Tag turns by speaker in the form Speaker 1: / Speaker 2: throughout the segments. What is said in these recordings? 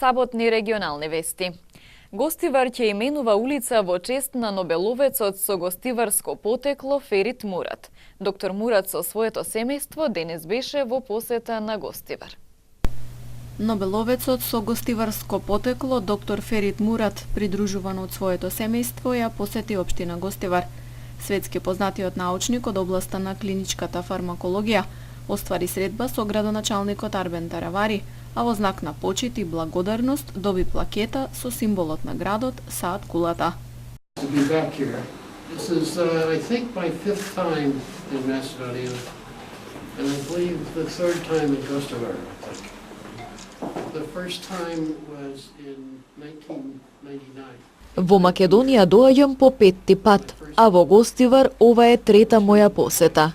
Speaker 1: Саботни регионални вести. Гостивар ќе именува улица во чест на нобеловецот со гостиварско потекло Ферит Мурат. Доктор Мурат со своето семејство денес беше во посета на Гостивар.
Speaker 2: Нобеловецот со гостиварско потекло доктор Ферит Мурат, придружуван од своето семејство, ја посети општина Гостивар. Светски познатиот научник од областа на клиничката фармакологија оствари средба со градоначалникот Арбен Таравари, а во знак на почит и благодарност доби плакета со символот на градот Саат Кулата.
Speaker 3: This is, I think, my fifth time in Macedonia, and I believe the third time in Gostivar, I think. The first time was in 1999.
Speaker 1: Во Македонија доаѓам по петти пат, а во Гостивар ова е трета моја посета.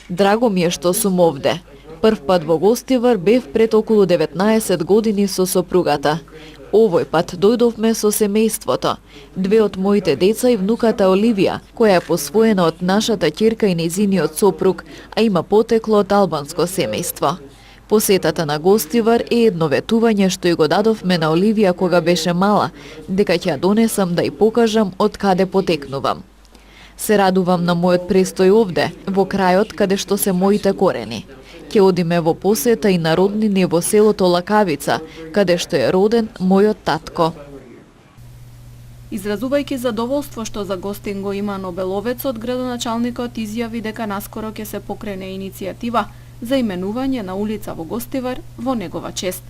Speaker 1: Драго ми е што сум овде. Прв пат во Гостивар бев пред околу 19 години со сопругата. Овој пат дојдовме со семејството. Две од моите деца и внуката Оливија, која е посвоена од нашата ќерка и нејзиниот сопруг, а има потекло од албанско семејство. Посетата на Гостивар е едно ветување што и го дадовме на Оливија кога беше мала, дека ќе ја донесам да ја покажам од каде потекнувам. Се радувам на мојот престој овде, во крајот каде што се моите корени. Ќе одиме во посета и на роднини во селото Лакавица, каде што е роден мојот татко.
Speaker 2: Изразувајќи задоволство што за гостин го има Нобеловецот, градоначалникот изјави дека наскоро ќе се покрене иницијатива за именување на улица во Гостивар во негова чест.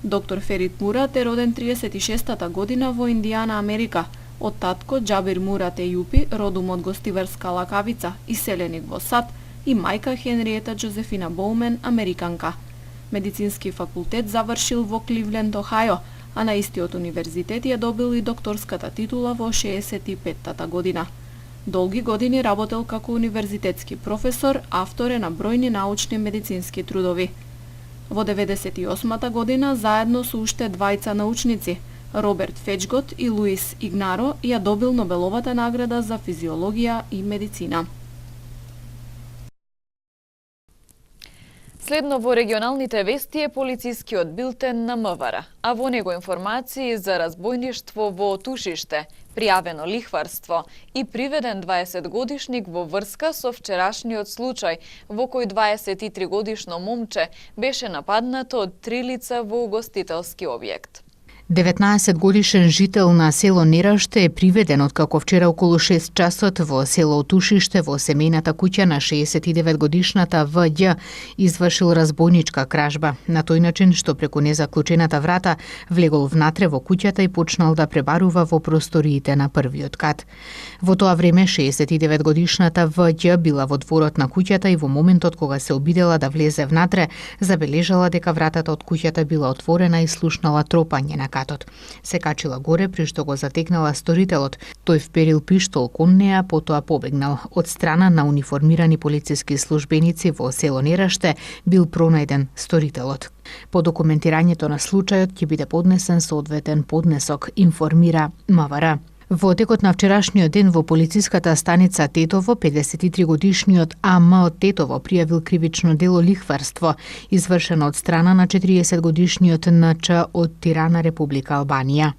Speaker 2: Доктор Ферит Мурат е роден 36-та година во Индијана, Америка, од татко Џабир Мурат Ејупи, родом од Гостиварска Лакавица, иселеник во САД, и мајка Хенриета Джозефина Боумен, американка. Медицински факултет завршил во Кливленд, Охајо, а на истиот универзитет ја добил и докторската титула во 65-та година. Долги години работел како универзитетски професор, автор е на бројни научни медицински трудови. Во 98-та година, заедно со уште двајца научници, Роберт Фечгот и Луис Игнаро, ја добил Нобеловата награда за физиологија и медицина.
Speaker 1: Следно во регионалните вести е полицискиот билтен на МВР, а во него информации за разбојништво во Тушиште, пријавено лихварство и приведен 20-годишник во врска со вчерашниот случај во кој 23-годишно момче беше нападнато од 3 лица во угостителски објект.
Speaker 4: 19-годишен жител на село Нераште е приведен откако вчера околу 6 часот во село Тушиште во семејната куќа на 69-годишната ВД извршил разбојничка кражба. На тој начин што преку незаклучената врата влегол внатре во куќата и почнал да пребарува во просториите на првиот кат. Во тоа време 69-годишната ВД била во дворот на куќата и во моментот кога се обидела да влезе внатре, забележала дека вратата од куќата била отворена и слушнала тропање на катот. Се качила горе при што го затекнала сторителот. Тој вперил пиштол кон неа, потоа побегнал. Од страна на униформирани полициски службеници во село Нераште бил пронајден сторителот. По документирањето на случајот ќе биде поднесен соодветен поднесок, информира МВР. Во текот на вчерашниот ден во полициската станица Тетово, 53-годишниот АМ од Тетово пријавил кривично дело лихварство, извршено од страна на 40-годишниот НЧ од Тирана, Република Албанија.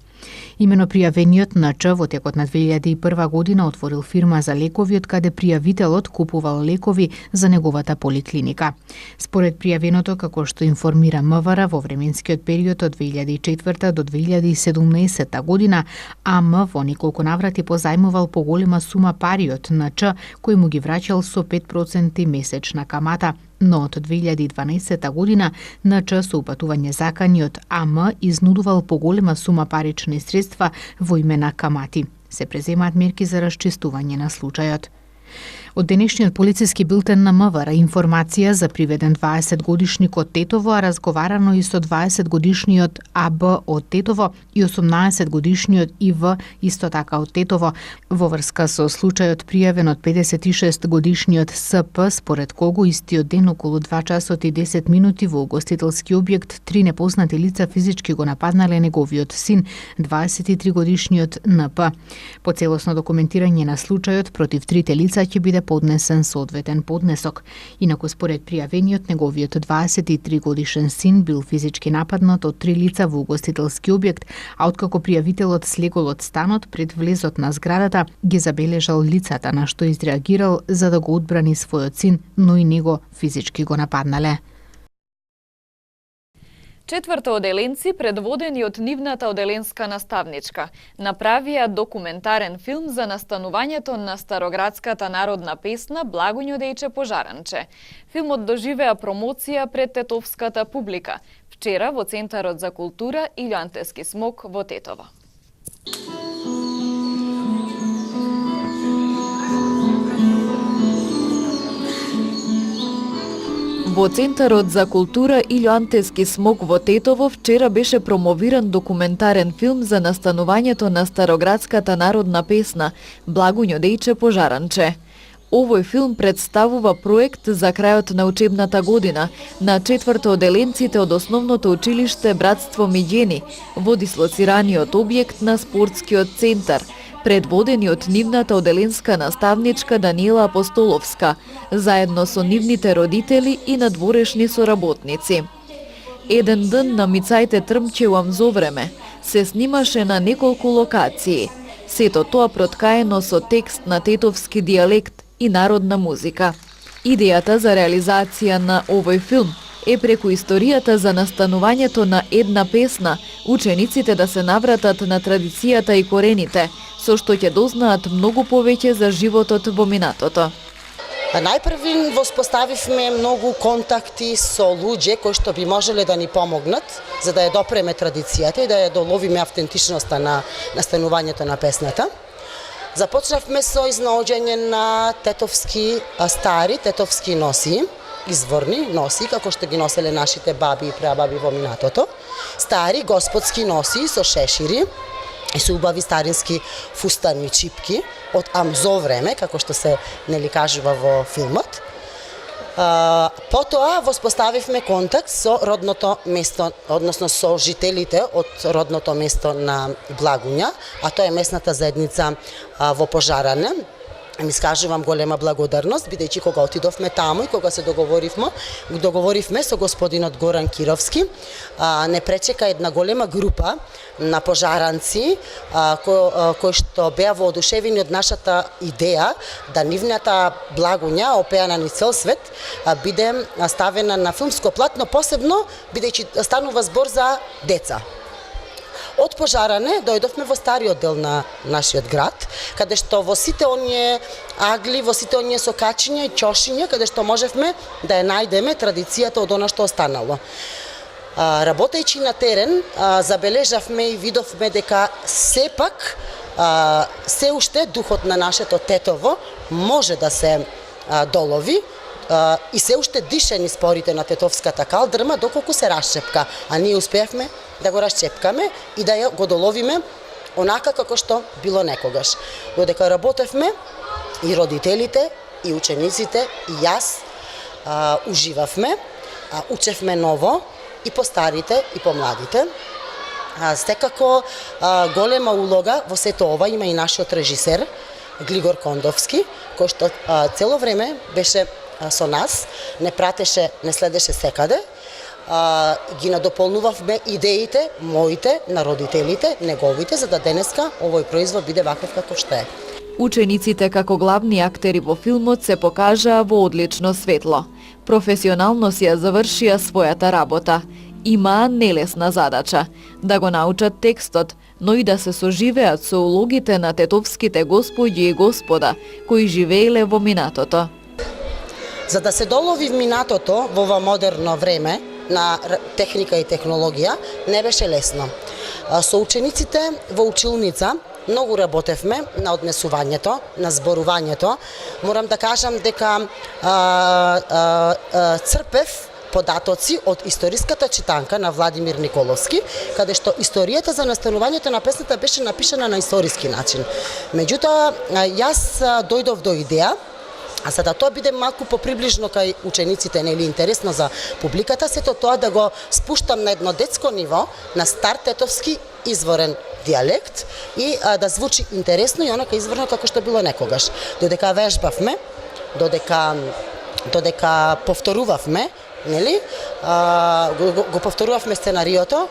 Speaker 4: Имено пријавениот НЧ во текот на 2001 година отворил фирма за лекови, од каде пријавителот купувал лекови за неговата поликлиника. Според пријавеното, како што информира МВР, во временскиот период од 2004 до 2017 година, АМ во неколку наврати позајмувал поголема сума пари од НЧ, кој му ги враќал со 5% месечна камата, но од 2012 година НЧ со упатување закани од АМ изнудувал поголема сума парични средства во име на камати. Се преземаат мерки за расчистување на случајот. Од денешниот полициски билтен на МВР информација за приведен 20-годишник од Тетово, а разговарано и со 20-годишниот АБ од Тетово и 18-годишниот ИВ исто така од Тетово, во врска со случајот пријавен од 56-годишниот СП, според кого истиот ден околу 2 часот и 10 минути во угостителски објект 3 непознати лица физички го нападнале неговиот син, 23-годишниот НП. По целосно документирање на случајот против трите лица ќе биде поднесен соодветен поднесок. Инаку според пријавениот, неговиот 23 годишен син бил физички нападнат од 3 лица во угостителски објект, а откако пријавителот слегол од станот пред влезот на зградата, ги забележал лицата, на што изреагирал за да го одбрани својот син, но и него физички го нападнале.
Speaker 1: Четврто оделенци, предводени од нивната оделенска наставничка, направија документарен филм за настанувањето на староградската народна песна Благоњу дејче пожаранче. Филмот доживеа промоција пред тетовската публика, вчера во Центарот за култура Илјантески смок во Тетово. Во Центарот за култура Илјантески смок во Тетово вчера беше промовиран документарен филм за настанувањето на староградската народна песна Благоњу дејче пожаранче. Овој филм представува проект за крајот на учебната година на четврто оделенците од основното училиште Братство Миѓени во дислоцираниот објект на спортскиот центар, предводени од нивната оделенска наставничка Даниела Апостоловска, заедно со нивните родители и надворешни соработници. Еден ден на Мицајте трмчевам зо време се снимаше на неколку локации, сето тоа проткаено со текст на тетовски дијалект и народна музика. Идејата за реализација на овој филм е преку историјата за настанувањето на една песна, учениците да се навратат на традицијата и корените, со што ќе дознаат многу повеќе за животот во минатото.
Speaker 5: Најпрви воспоставивме многу контакти со луѓе кои што би можеле да ни помогнат за да ја допреме традицијата и да ја доловиме автентичноста на настанувањето на песната. Започнавме со изнаоѓање на тетовски стари тетовски носи, изворни носи, како што ги носеле нашите баби и прабаби во минатото. Стари господски носи со шешири и со убави старински фустанни чипки од амзо време, како што се нели кажува во филмот. Потоа воспоставивме контакт со родното место, односно со жителите од родното место на Благуња, а тоа е местната заедница во Пожаране. Ми скажувам голема благодарност, бидејќи кога отидовме таму и кога се договоривме со господинот Горан Кировски, не пречека една голема група на пожаранци кои што беа воодушевени од нашата идеја да нивната Благуња, опеана низ цел свет, биде ставена на филмско платно, посебно бидејќи станува збор за деца. Од Пожаране дојдовме во стариот дел на нашиот град, каде што во сите оние агли, во сите оние сокачиња и ќошиња, каде што можевме да ја најдеме традицијата од она што останало. Работејќи на терен, забележавме и видовме дека сепак се уште духот на нашето Тетово може да се долови, и се уште дише низ порите на тетовската калдрма доколку се расчепка, а ние успеавме да го расчепкаме и да го доловиме онака како што било некогаш. Додека работевме, и родителите, и учениците, и јас уживавме, учевме ново и по старите, и по младите. Секако голема улога во сето ова има и нашиот режисер Глигор Кондовски, кој што цело време беше со нас, не пратеше, не следеше секаде, ги надополнувавме идеите, моите, на родителите, неговите, за да денеска овој производ биде ваков како што е.
Speaker 1: Учениците како главни актери во филмот се покажаа во одлично светло. Професионално си ја завршија својата работа. Имаа нелесна задача да го научат текстот, но и да се соживеат со улогите на тетовските господи и господа кои живееле во минатото.
Speaker 5: За да се долови в минатото во ова модерно време на техника и технологија не беше лесно. Со учениците во училница многу работевме на однесувањето, на зборувањето. Морам да кажам дека црпев податоци од историската читанка на Владимир Николовски, каде што историјата за настанувањето на песната беше напишана на историски начин. Меѓутоа, јас дојдов до идеја, а за да тоа биде малку поприближно кај учениците, нели интересно за публиката, сето тоа да го спуштам на едно детско ниво, на стар тетовски изворен дијалект и да звучи интересно и онака изворно како што било некогаш. Додека вежбавме, додека повторувавме, нели? Го повторувавме сценариото,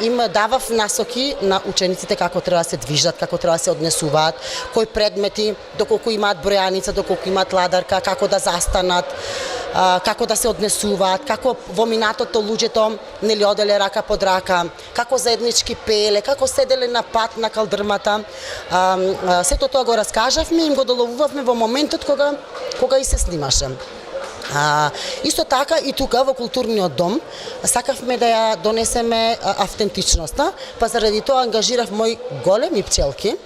Speaker 5: им давав насоки на учениците како треба да се движат, како треба да се однесуваат, кои предмети, доколку имаат бројаница, доколку имаат ладарка, како да застанат, како да се однесуваат, како во минатото луѓето нели оделе рака под рака, како заеднички пееле, како седеле на пат на калдрмата. Сето тоа го раскажавме и им го доловувавме во моментот кога и се снимаше. Исто така и тука во културниот дом сакавме да ја донесеме автентичноста, па заради тоа ангажирав мои големи пчелки,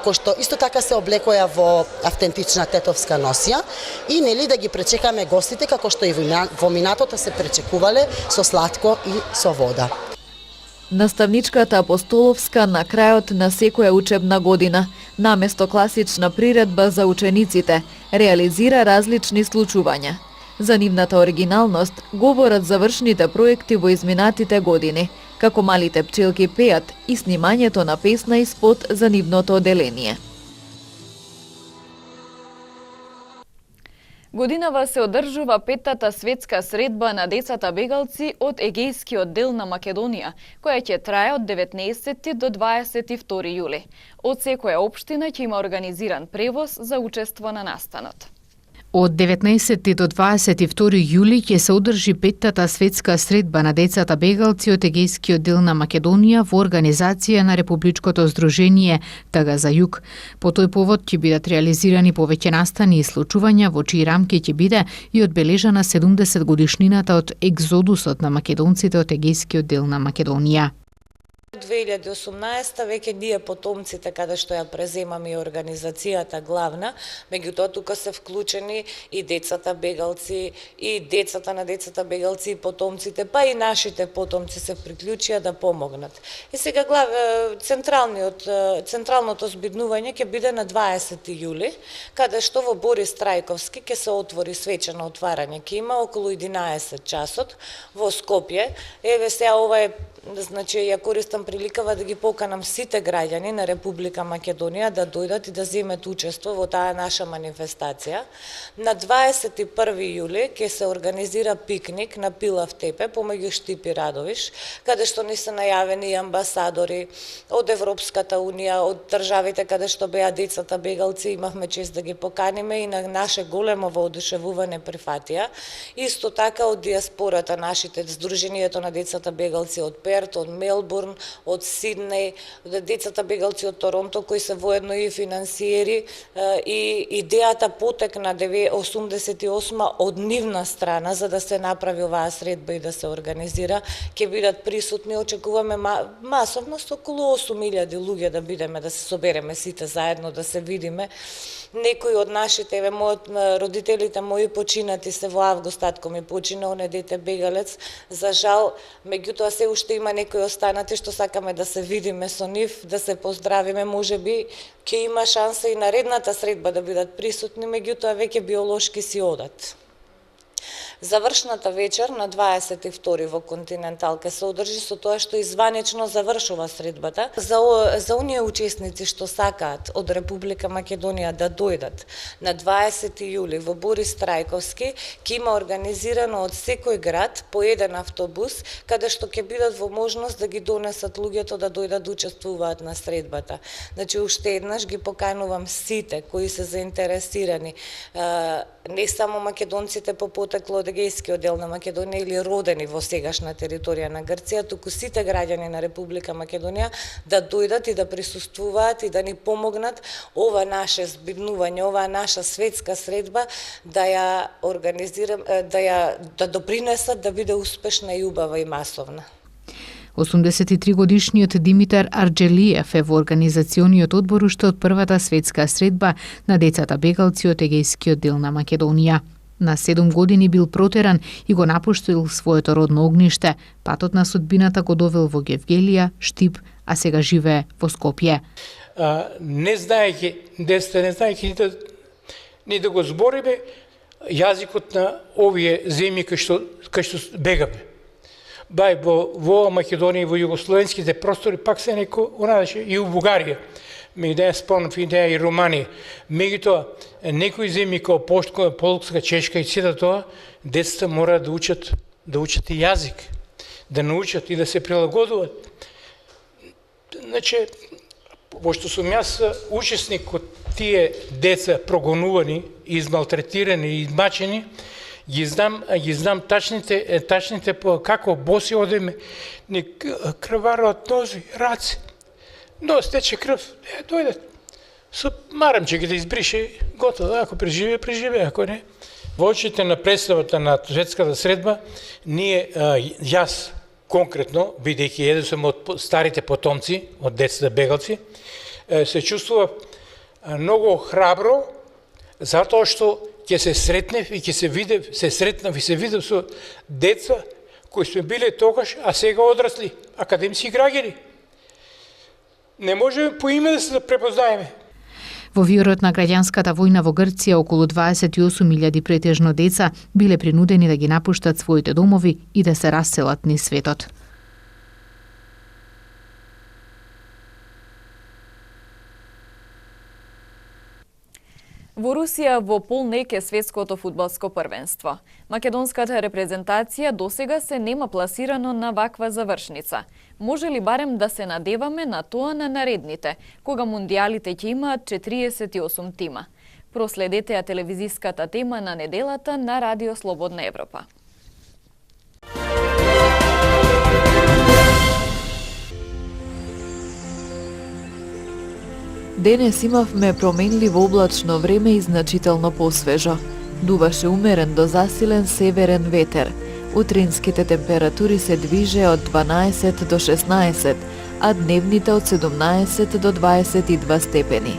Speaker 5: кои што исто така се облекоја во автентична тетовска носија и нели да ги пречекаме гостите како што и во минатото се пречекувале со сладко и со вода.
Speaker 1: Наставничката Апостоловска на крајот на секоја учебна година, наместо класична приредба за учениците, реализира различни случувања. За нивната оригиналност говорат завршните проекти во изминатите години, како малите пчелки пеат и снимањето на песна и спот за нивното оделение. Годинава се одржува петтата светска средба на децата бегалци од Егејскиот дел на Македонија, која ќе трае од 19 до 22 јули. Од секоја општина ќе има организиран превоз за учество на настанот.
Speaker 4: Од 19 до 22 јули ќе се одржи петтата светска средба на децата бегалци од Егејскиот дел на Македонија во организација на Републичкото здружение Тага за југ. По тој повод ќе бидат реализирани повеќе настани и случувања во чии рамки ќе биде и одбележана 70 годишнината од екзодусот на македонците од Егејскиот дел на Македонија.
Speaker 6: 2018 веќе ние потомците каде што ја преземаме и организацијата главна, меѓутоа тука се вклучени и децата бегалци, и децата на децата бегалци и потомците, па и нашите потомци се приклучија да помогнат. И сега централното збиднување ќе биде на 20 јули, каде што во Борис Трајковски ќе се отвори свечено отварање, ќе има околу 11 часот во Скопје. Еве сега ова е, значи ја користам приликава да ги поканам сите граѓани на Република Македонија да дојдат и да земат учество во таа наша манифестација. На 21 јули ќе се организира пикник на Пилав Тепе помеѓу Штип и Радовиш, каде што ни се најавени амбасадори од Европската унија, од државите каде што беа децата бегалци, имавме чест да ги поканиме и на наше големо воодушевување прифатија. Исто така од диаспората нашите, Сдруженијето на децата бегалци од Перт, од Мелбурн, од Сиднеј, децата бегалци од Торонто, кои се воедно и финансиери, и идејата потекна 88 од нивна страна за да се направи оваа средба и да се организира. Ќе бидат присутни, очекуваме масовност околу 8000 луѓе да бидеме, да се собереме сите заедно, да се видиме. Некои од нашите, родителите мои починати се во август, татко ми почина, он е дете бегалец. За жал, меѓутоа се уште има некои останати што сакаме да се видиме со нив, да се поздравиме, можеби ќе има шанса и наредната средба да бидат присутни, меѓутоа веќе биолошки си одат. Завршната вечер на 22 во Континентал ке се одржи со тоа што изванично завршува средбата. За оние учесници што сакаат од Република Македонија да дојдат на 20 јули во Борис Трајковски, ќе има организирано од секој град по еден автобус, каде што ќе бидат во можност да ги донесат луѓето да дојдат да учествуваат на средбата. Значи, уште еднаш ги поканувам сите кои се заинтересирани, не само македонците по потекло од Егејскиот дел на Македонија или родени во сегашна територија на Грција, туку сите граѓани на Република Македонија да дојдат и да присуствуваат и да ни помогнат ова наше збиднување, ова наша светска средба да ја организираме, да допринесат да биде успешна и убава и масовна.
Speaker 4: 83 годишниот Димитар Арџелиев е во организациониот одбор уште од првата светска средба на децата бегалци од Егејскиот дел на Македонија. На 7 години бил протеран и го напуштил своето родно огниште. Патот на судбината го довел во Гевгелија, Штип, а сега живее во Скопје.
Speaker 7: Не знаејќи, десте не знаејќи ни да го збориме јазикот на овие земји кај што бегаме. Бај во Македонија и во југословенските простори пак се неко, и у Бугарија. ми идеја спомнав идеја и Руманија. Меѓутоа, некои земји како Полска, Чешка и сите тоа, децата мора да учат и јазик, да научат и да се прилагодуваат. Значи, пошто сум јас учесник од тие деца прогонувани, измалтретирани и измачени, ги знам тачните како боси одеме, ни крвара од нози, раце. Но стече крв, дојдат. Со марамче ги да избрише, готово, ако преживе, ако не. Во очите на представата на светската средба, јас конкретно, бидејќи еден сум од старите потомци, од децата бегалци, се чувствував многу храбро, затоа што ќе се сретнев и се видев со деца кои сме биле тогаш, а сега одрасли, академски граѓани. Не можеме по име да се препознаеме.
Speaker 4: Во виорот на граѓанската војна во Грција, околу 28.000 претежно деца биле принудени да ги напуштат своите домови и да се расселат низ светот.
Speaker 1: Во Русија во полнек е светското фудбалско првенство. Македонската репрезентација досега се нема пласирано на ваква завршница. Може ли барем да се надеваме на тоа на наредните, кога мундијалите ќе имаат 48 тима? Проследете ја телевизиската тема на неделата на Радио Слободна Европа. Денес имавме променливо облачно време и значително посвежо. Дуваше умерен до засилен северен ветер. Утринските температури се движе од 12 до 16, а дневните од 17 до 22 степени.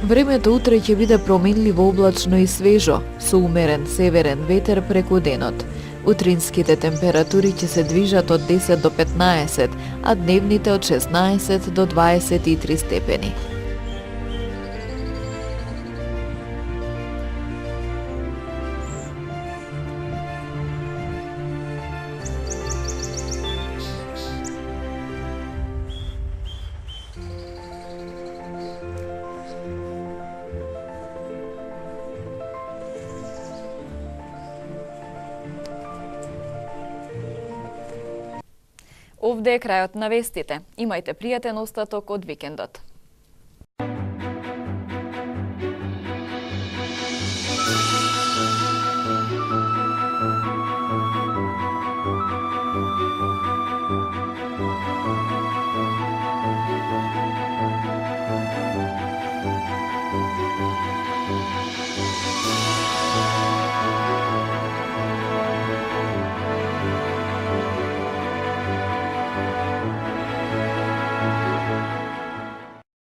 Speaker 1: Времето утре ќе биде променливо облачно и свежо, со умерен северен ветер преку денот. Утринските температури ќе се движат од 10 до 15, а дневните од 16 до 23 степени. Овде е крајот на вестите. Имајте пријатен остаток од викендот.